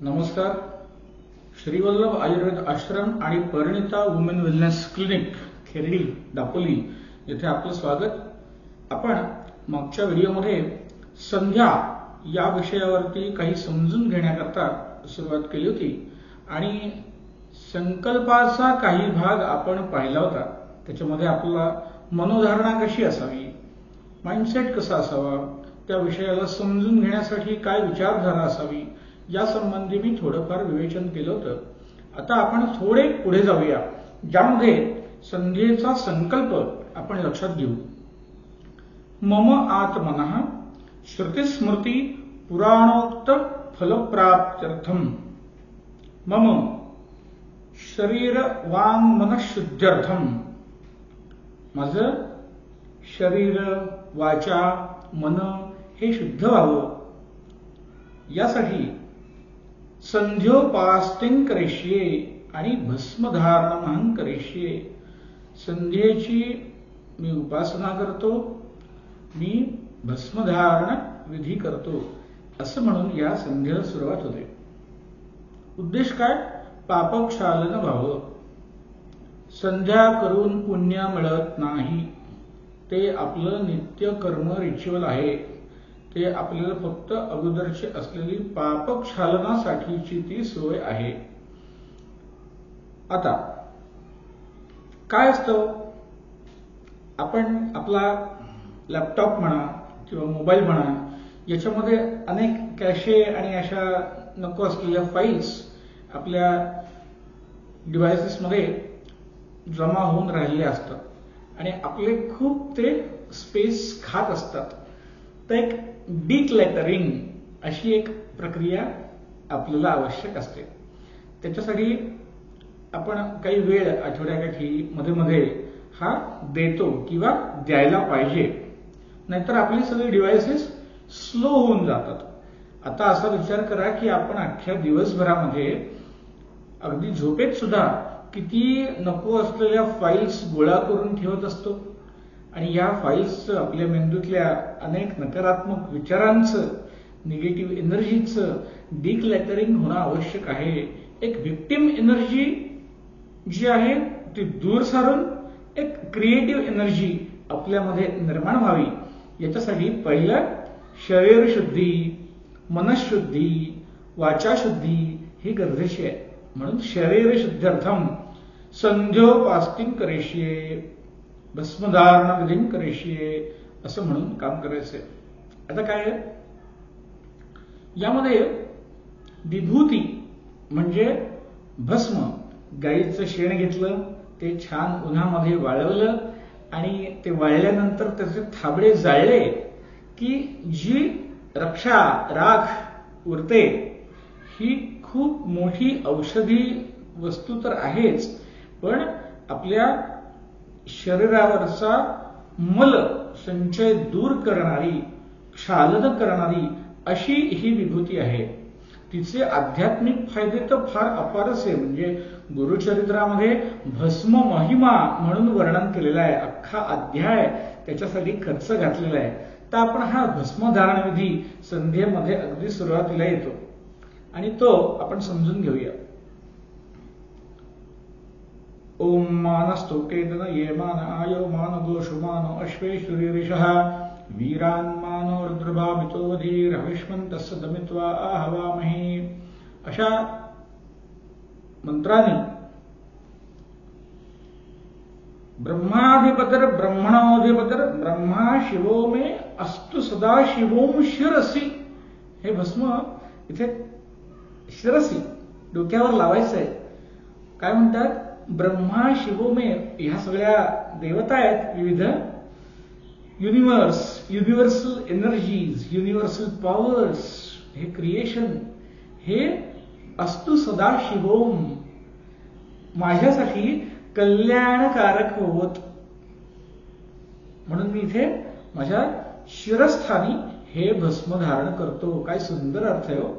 नमस्कार. श्रीवल्लभ आयुर्वेद आश्रम आणि Parinita women wellness clinic Kherdi Dapoli येथे आपलं स्वागत. आपण मागच्या व्हिडिओमध्ये संध्या या विषयावरती काही समजून घेण्याकरता सुरुवात केली होती आणि संकल्पाचा काही भाग आपण पाहिला होता. त्याच्यामध्ये आपला मनोधारणा कशी असावी, माइंडसेट कसा असावा, त्या विषयाला समजून घेण्यासाठी काय विचारधारा असावी या संबंधी मी थोडंफार विवेचन केलं होतं. आता आपण थोडे पुढे जाऊया, ज्यामध्ये संध्येचा संकल्प आपण लक्षात घेऊ. मम आत्मनः श्रुतिस्मृती पुराणोक्त फलप्राप्त्यर्थम मम शरीर वांग मनःशुद्ध्यर्थम. माझं शरीर, वाचा, मन हे शुद्ध व्हावं यासाठी संध्योपास्तिं करिष्ये आणि भस्मधारणमहं करिष्ये. संध्येची मी उपासना करतो, मी भस्मधारण विधी करतो असं म्हणून या संध्येला सुरुवात होते. उद्देश काय? पापक्षालन व्हावं. संध्या करून पुण्य मिळत नाही, ते आपलं नित्य कर्म रिच्युअल आहे. ते आपल्याला फक्त अगोदरची असलेली पापक्षालनासाठीची ती सोय आहे. आता काय असतं, आपण आपला लॅपटॉप म्हणा किंवा मोबाईल म्हणा, याच्यामध्ये अनेक कॅशे आणि अशा नको असलेल्या फाईल्स आपल्या डिव्हाइसेसमध्ये जमा होऊन राहिलेल्या असतात आणि आपले खूप ते स्पेस खात असतात. तर एक डिक्लटरिंग अशी एक प्रक्रिया आपल्याला आवश्यक असते. त्याच्यासाठी आपण काही वेळ आठवड्याकाठी मध्ये मध्ये हा देतो किंवा द्यायला पाहिजे, नाहीतर आपली सगळी डिव्हाइसेस स्लो होऊन जातात. आता असा विचार करा की आपण अख्ख्या दिवसभरामध्ये अगदी झोपेत सुद्धा किती नको असलेल्या फाईल्स गोळा करून ठेवत असतो आणि या फाईल्सचं आपल्या मेंदूतल्या अनेक नकारात्मक विचारांचं, निगेटिव्ह एनर्जीचं डिक्लटरिंग होणं आवश्यक आहे. एक व्हिक्टिम एनर्जी जी आहे ती दूर सारून एक क्रिएटिव्ह एनर्जी आपल्यामध्ये निर्माण व्हावी. याच्यासाठी पहिलं शरीर शुद्धी, मनःशुद्धी, वाचाशुद्धी ही गरजेची आहे. म्हणून शरीर शुद्ध्यर्थम संध्योपास्तिं करिष्ये भस्मधारण विधिं करिष्ये असं म्हणून काम करायचंय. आता काय आहे यामध्ये, विभूती म्हणजे भस्म. गाईचं शेण घेतलं, ते छान उन्हामध्ये वाळवलं आणि ते वाळल्यानंतर त्याचे थाबडे जाळले की जी रक्षा राख उरते, ही खूप मोठी औषधी वस्तू तर आहेच, पण आपल्या शरीरावरचा मल संचय दूर करणारी, क्षालन करणारी अशी ही विभूती आहे. तिचे आध्यात्मिक फायदे तर फार अपारच आहे. म्हणजे गुरुचरित्रामध्ये भस्म महिमा म्हणून वर्णन केलेलं आहे. अख्खा अध्याय त्याच्यासाठी खर्च घातलेला आहे. तर आपण हा भस्मधारण विधी संध्येमध्ये अगदी सुरुवातीला येतो आणि तो आपण समजून घेऊया. ओम मानस्तोकेतन ये मान आयो मान गोषुमानो अश्वेश्वरीरिषः वीरान मानो रुद्रभामितो धीर हविष्मन्तस्य दमित्वा आहवामहे. अशा मंत्राने ब्रह्माधिपतर ब्रह्मणोधिपतर ब्रह्मा शिवो मे अस्तु सदा शिवोम शिरसी. हे भस्म इथे शिरसी डोक्यावर लावायचं आहे. काय म्हणतात? ब्रह्मा शिवो मे. ह्या सगळ्या देवता आहेत, विविध universe, universal energies, universal powers, हे क्रिएशन, हे अस्तु सदा शिवोम माझ्यासाठी कल्याणकारक होत. म्हणून मी इथे माझ्या शिरस्थानी हे भस्म धारण करतो. काय सुंदर अर्थ आहे हो.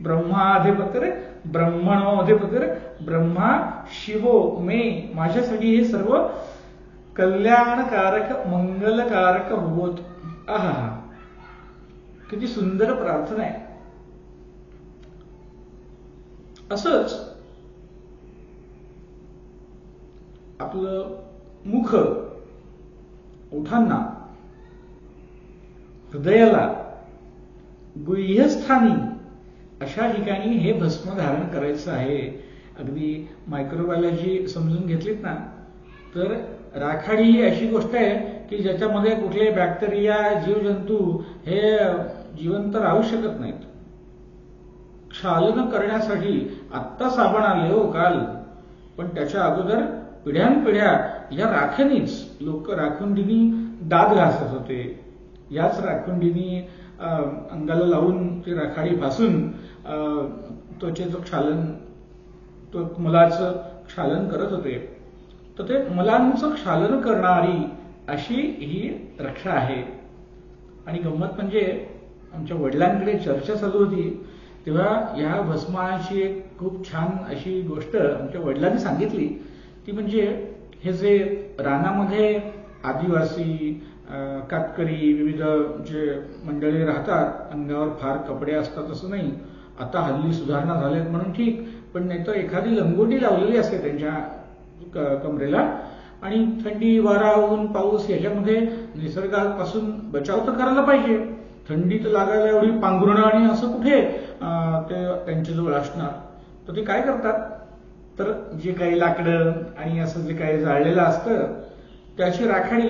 ब्रह्माधिपतिर ब्रह्मणोधिपतिर ब्रह्मा शिवो मे, माझ्यासाठी हे सर्व कल्याणकारक मंगलकारक होत. आहा, किती सुंदर प्रार्थना आहे. असंच आपलं मुख, ओठांना, हृदयाला, गुह्यस्थानी अशा ठिकाणी हे भस्म धारण करायचं आहे. अगदी मायक्रोबायोलॉजी समजून घेतलीत ना, तर राखाडी ही अशी गोष्ट आहे की ज्याच्यामध्ये कुठले बॅक्टेरिया, जीवजंतू हे जिवंत राहू शकत नाहीत. क्षालन करण्यासाठी आत्ता साबण आले हो काल, पण त्याच्या अगोदर पिढ्यानपिढ्या या राखेनीच लोक राखुंडीनी दात घासत होते. याच राखुंडीनी अंगाला लावून ती राखाडी फासून त्वचेचं क्षालन, तो मलाचं क्षालन करत होते. तर ते मलांचं क्षालन करणारी अशी ही रक्षा आहे. आणि गंमत म्हणजे आमच्या वडिलांकडे चर्चा चालू होती तेव्हा या भस्माची एक खूप छान अशी गोष्ट आमच्या वडिलांनी सांगितली. ती म्हणजे हे जे रानामध्ये आदिवासी, कातकरी, विविध जे मंडळी राहतात, अंगावर फार कपडे असतात असं नाही. आता हल्ली सुधारणा झाल्यात म्हणून ठीक, पण नाही तर एखादी लंगोटी लावलेली असते त्यांच्या कमरेला. आणि थंडी, वारा, ऊन, पाऊस याच्यामध्ये निसर्गापासून बचाव तर करायला पाहिजे. थंडी तर लागायला एवढी पांघरुणं आणि असं कुठे ते त्यांच्याजवळ असणार. तर ते काय करतात, तर जे काही लाकडं आणि असं जे काही जाळलेलं असतं त्याची राखाडी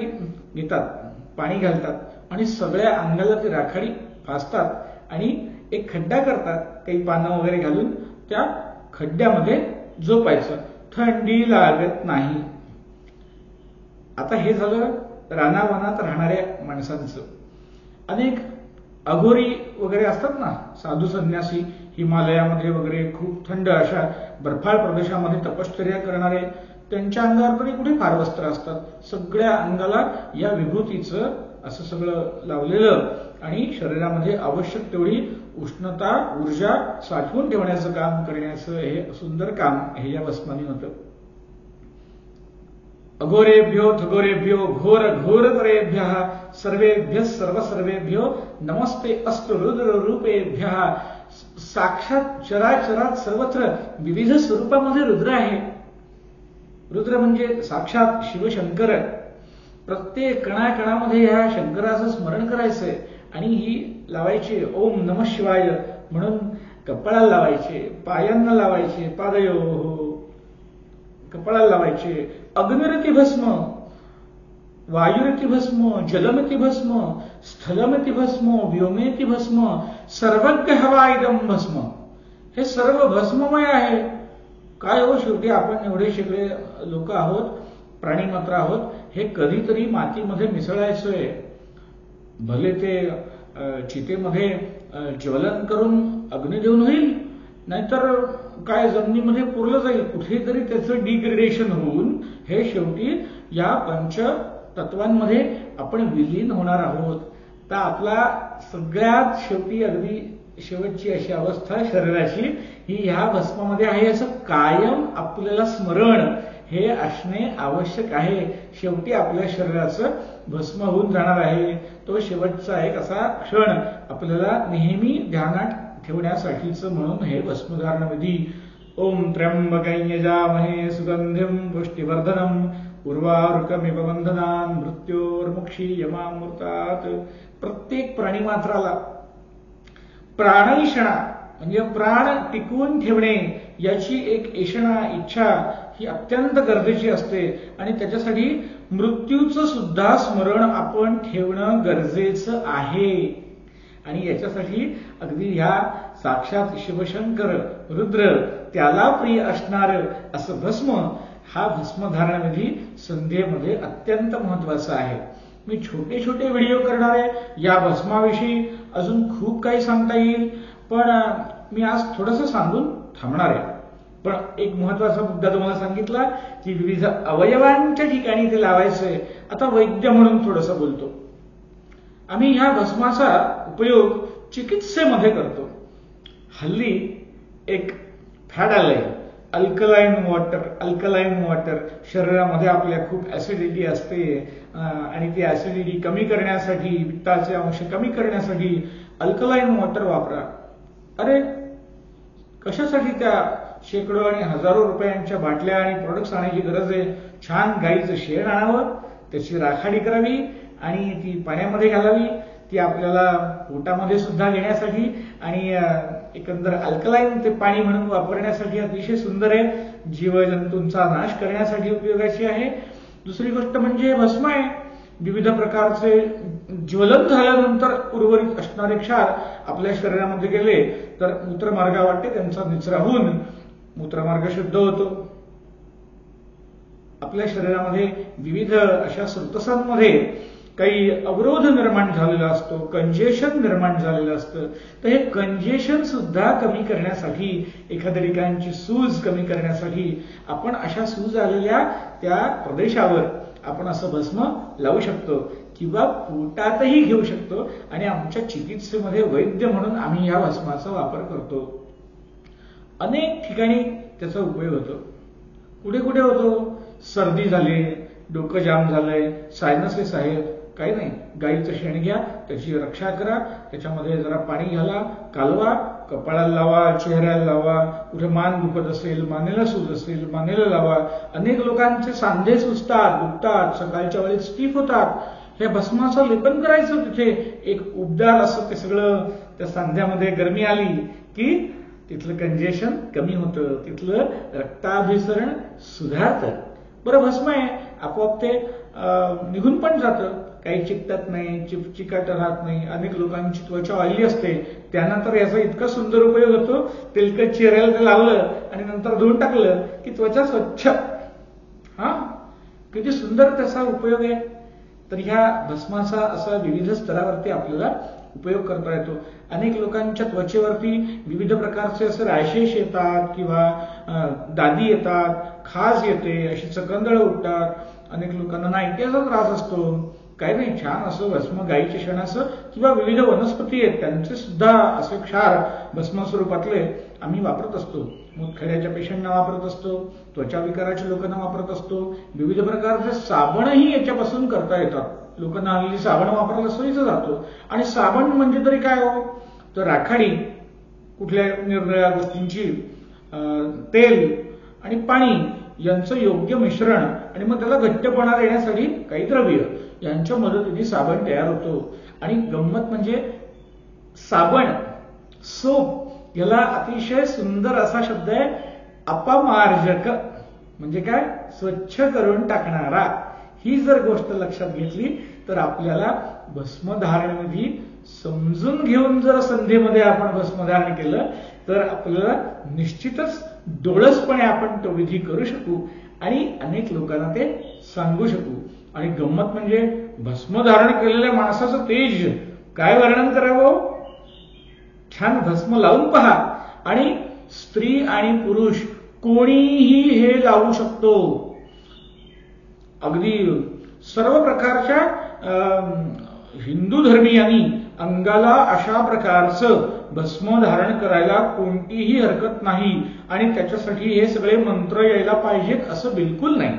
घेतात, पाणी घालतात आणि सगळ्या अंगाला ती राखाडी फासतात आणि एक खड्डा करतात, काही पानं वगैरे घालून त्या खड्ड्यामध्ये झोपायचं, थंडी लागत नाही. आता हे झालं रानावनात राहणाऱ्या माणसांचं. अनेक अघोरी वगैरे असतात ना, साधू संन्यासी, हिमालयामध्ये वगैरे खूप थंड अशा बर्फाळ प्रदेशामध्ये तपश्चर्या करणारे, त्यांच्या अंगावर तरी कुठे फार वस्त्र असतात. सगळ्या अंगाला या विभूतीचं असं सगळं लावलेलं आणि शरीरामध्ये आवश्यक तेवढी उष्णता, ऊर्जा साठवून ठेवण्याचं काम करण्याचं हे सुंदर काम हे या भस्मानी होतं. अघोरेभ्यो थघोरेभ्यो घोर घोरतरेभ्यः सर्वेभ्यः सर्वसर्वेभ्यो नमस्ते अस्तु रुद्र रूपेभ्यः. साक्षात चराचरात सर्वत्र विविध स्वरूपामध्ये रुद्र आहे. रुद्र म्हणजे साक्षात शिवशंकर. प्रत्येक कणाकणामध्ये ह्या शंकराचं स्मरण करायचंय आणि ही लावायची ओम नमः शिवाय म्हणून कपाळाला लावायचे, पायांना लावायचे, पादयोः कपाळाला लावायचे. अग्निरती भस्म, वायुरती भस्म, जलमती भस्म, स्थलमती भस्म, व्योमेती भस्म, सर्वज्ञ हवा इदम भस्म. हे सर्व भस्ममय आहे. काय हो, शेवटी आपण एवढे सगळे लोक आहोत, प्राणीमात्र आहोत, हे कधीतरी मातीमध्ये मिसळायचंय. भले ते चितेमध्ये ज्वलन करून अग्नी देऊन होईल, नाहीतर काय जमिनीमध्ये पुरलं जाईल, कुठेतरी त्याचं डिग्रेडेशन होऊन हे शेवटी या पंच तत्वांमध्ये आपण विलीन होणार आहोत. तर आपला सगळ्यात शेवटी अगदी शेवटची अशी अवस्था शरीराची ही ह्या भस्मामध्ये आहे, असं कायम आपल्याला स्मरण हे असणे आवश्यक आहे. शेवटी आपल्या शरीराचं भस्म होऊन जाणार आहे. तो शेवटचा एक असा क्षण आपल्याला नेहमी ध्यानात ठेवण्यासाठीचं म्हणून हे भस्मधारण विधी. ओम त्र्यंबकं यजामहे सुगंधिं पुष्टिवर्धनम् उर्वारुकमिव बंधनान् मृत्योर्मुक्षीयमामृतात्. प्रत्येक प्राणीमात्राला प्राणैषणा म्हणजे प्राण टिकवून ठेवणे याची एक ऐषणा, इच्छा ही अत्यंत गरजेची असते. आणि त्याच्यासाठी मृत्यूचं सुद्धा स्मरण आपण ठेवणं गरजेचं आहे. आणि याच्यासाठी अगदी ह्या साक्षात शिवशंकर रुद्र त्याला प्रिय असणार असं भस्म, हा भस्मधारण विधी संध्येमध्ये अत्यंत महत्वाचा आहे. मी छोटे छोटे व्हिडिओ करणार आहे या भस्माविषयी, अजून खूप काही सांगता येईल, पण मी आज थोडंसं सांगून थांबणार आहे. पण एक महत्वाचा मुद्दा तुम्हाला सांगितला की विविध अवयवांच्या ठिकाणी ते लावायचंय. आता वैद्य म्हणून थोडंसं बोलतो. आम्ही ह्या भस्माचा उपयोग चिकित्सेमध्ये करतो. हल्ली एक फॅड आलंय, अल्कलाईन वॉटर. अल्कलाईन वॉटर, शरीरामध्ये आपल्या खूप ऍसिडिटी असते आणि ती ऍसिडिटी कमी करण्यासाठी, पित्ताचे अंश कमी करण्यासाठी अल्कलाईन वॉटर वापरा. अरे कशासाठी त्या शेकडो आणि हजारो रुपयांच्या बाटल्या आणि प्रोडक्ट्स आणायची गरज आहे. छान गाईचं शेण आणावं, त्याची राखाडी करावी आणि ती पाण्यामध्ये घालावी. ती आपल्याला पोटामध्ये सुद्धा घेण्यासाठी आणि एकंदर अल्कलाईन ते पाणी म्हणून वापरण्यासाठी अतिशय सुंदर आहे. जीवजंतूंचा नाश करण्यासाठी उपयोगाची आहे. दुसरी गोष्ट म्हणजे भस्म आहे. विविध प्रकारचे ज्वलन झाल्यानंतर उर्वरित असणारे क्षार आपल्या शरीरामध्ये गेले तर मूत्रमार्गावाटे त्यांचा निचरा होऊन मूत्रमार्ग शुद्ध होतो. आपल्या शरीरामध्ये विविध अशा स्रोतसांमध्ये काही अवरोध निर्माण झालेला असतो, कंजेशन निर्माण झालेलं असतं. तर हे कंजेशन सुद्धा कमी करण्यासाठी, एखाद्या ठिकाणची सूज कमी करण्यासाठी आपण अशा सूज आलेल्या त्या प्रदेशावर आपण असं भस्म लावू शकतो किंवा पोटातही घेऊ शकतो आणि आमच्या चिकित्सेमध्ये वैद्य म्हणून आम्ही या भस्माचा वापर करतो. अनेक ठिकाणी त्याचा उपयोग होतो. कुठे कुठे होतो? सर्दी झाली, डोकं जाम झालंय, सायनसेस आहेत, काही नाही, गाईचं शेण घ्या, त्याची रक्षा करा, त्याच्यामध्ये जरा पाणी घाला, कालवा, कपाळाला लावा, चेहऱ्याला लावा, कुठे मान दुखत असेल, मानेला सूज असेल, मानेला लावा. अनेक लोकांचे सांधे सुजतात, दुखतात, सकाळच्या वेळेत स्टीफ होतात. हे भस्माचं लेपन करायचं. तिथे एक उबदार असं ते सगळं त्या सांध्यामध्ये गरमी आली की तिथलं कंजेशन कमी होतं, तिथलं रक्ताभिसरण सुधारतं. बरं, भस्म आहे, आपोआप ते निघून पण जातं. काही चिकटत नाही, चिकट राहत नाही. अनेक लोकांची त्वचा ऑइली असते, त्यांना तर याचा इतका सुंदर उपयोग होतो. तेलकट चेहऱ्याला ते लावलं आणि नंतर धुवून टाकलं की त्वचा स्वच्छ. किती सुंदर त्याचा उपयोग आहे. तर ह्या भस्माचा असा विविध स्तरावरती आपल्याला उपयोग करता येतो. अनेक लोकांच्या त्वचेवरती विविध प्रकारचे असे रॅशेस येतात किंवा दादी येतात, खाज येते, अशी चकंदळ उठतात. अनेक लोकांना नाईटीचा त्रास असतो. काही नाही, छान असं भस्म गाईच्या शेणाचं किंवा विविध वनस्पती आहेत त्यांचे सुद्धा असे क्षार भस्म स्वरूपातले आम्ही वापरत असतो. मुतखड्याच्या पेशंटना वापरत असतो, त्वचा विकाराच्या लोकांना वापरत असतो. विविध प्रकारचे साबणही याच्यापासून करता येतात. लोकांना हल्ली साबण वापरायला सोयीचं जातो. आणि साबण म्हणजे तरी काय हो, तर राखाडी, कुठल्या निरनिराळ्या गोष्टींची, तेल आणि पाणी यांचं योग्य मिश्रण आणि मग त्याला घट्टपणा देण्यासाठी काही द्रव्य यांच्या मदतीने साबण तयार होतो. आणि गंमत म्हणजे साबण, सोप, याला अतिशय सुंदर असा शब्द आहे अपमार्जक. म्हणजे काय? स्वच्छ करून टाकणारा. ही जर गोष्ट लक्षात घेतली तर आपल्याला भस्मधारणविधी समजून घेऊन जर संध्येमध्ये आपण भस्मधारण केलं तर आपल्याला निश्चितच डोळसपणे आपण तो विधी करू शकू आणि अनेक लोकांना ते सांगू शकू. आणि गंमत म्हणजे भस्मधारण केलेल्या माणसाचं तेज काय वर्णन करावं. छान भस्म लावून पहा आणि स्त्री आणि पुरुष कोणीही हे लावू शकतो. अगदी सर्व प्रकारच्या हिंदू धर्मीयांनी अंगाला अशा प्रकारचं भस्म धारण करायला कोणतीही हरकत नाही. आणि त्याच्यासाठी हे सगळे मंत्र यायला पाहिजेत असं बिलकुल नाही.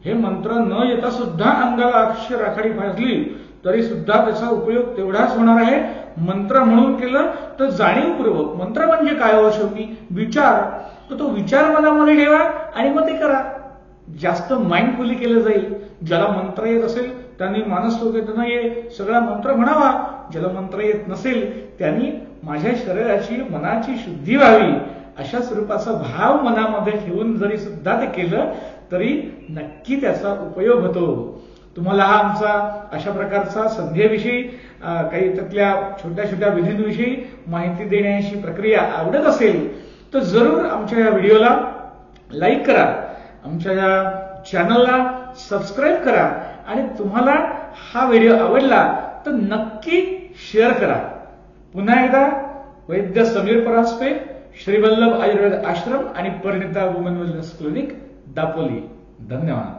हे मंत्र न येता सुद्धा अंगाला अक्षय राखाडी भाजली तरी सुद्धा त्याचा उपयोग तेवढाच होणार आहे. मंत्र म्हणून केलं तर जाणीवपूर्वक. मंत्र म्हणजे काय हो, शेवटी विचार. तर तो विचार मनामध्ये ठेवा आणि मग ते करा. जास्त माइंडफुली केलं जाईल. ज्याला मंत्र येत असेल त्यांनी मानसोपचारानं ये सगळा मंत्र म्हणावा. ज्याला मंत्र येत नसेल त्यांनी माझ्या शरीराची, मनाची शुद्धी व्हावी अशा स्वरूपाचा भाव मनामध्ये ठेवून जरी सुद्धा ते केलं तरी नक्की त्याचा उपयोग होतो. तुम्हाला हा आमचा अशा प्रकारचा संध्येविषयी, काही त्यातल्या छोट्या छोट्या विधींविषयी माहिती देण्याची प्रक्रिया आवडत असेल तर जरूर आमच्या या व्हिडिओला लाईक करा, आमच्या या चॅनलला सबस्क्राईब करा आणि तुम्हाला हा व्हिडिओ आवडला तर नक्की शेअर करा. पुन्हा एकदा वैद्य समीर परांजपे, श्री वल्लभ आयुर्वेद आश्रम आणि Parinita woman wellness clinic, Dapoli. धन्यवाद.